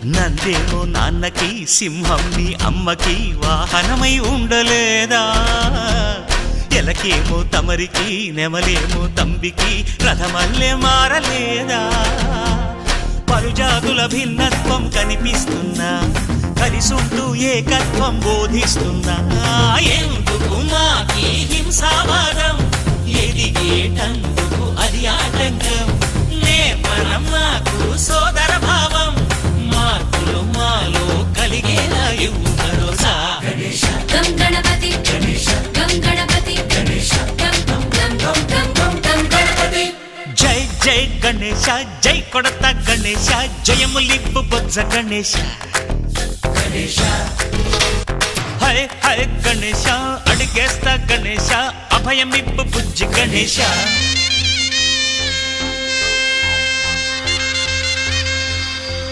నందేమో నాన్నకి సింహం నీ అమ్మకి వాహనమై ఉండలేదా ఎలకేమో తమరికి నెమలేమో తంబికి రథమల్లే మారలేదా పలుజాతుల భిన్నత్వం కనిపిస్తున్నా కలిసుంటూ ఏకత్వం బోధిస్తున్నా ఎందుకు మాకి హింసావాదం ఎదిగేటందుకు అది ఆటంకం నేపరం నాకు సోదర భావం మార్పులు మాలో కలిగేలా ఇవ్వు భరోసా గం గణపతి గం గణపతి గం గం గం గం గం గం గణపతి జై జై గణేశ జై కొడత గణేశ జయములిప్పు బొజ్జ గణేశ హై హై గణేశ అడిగేస్తా గణేశ అభయమిప్పు బుజ్జి గణేశ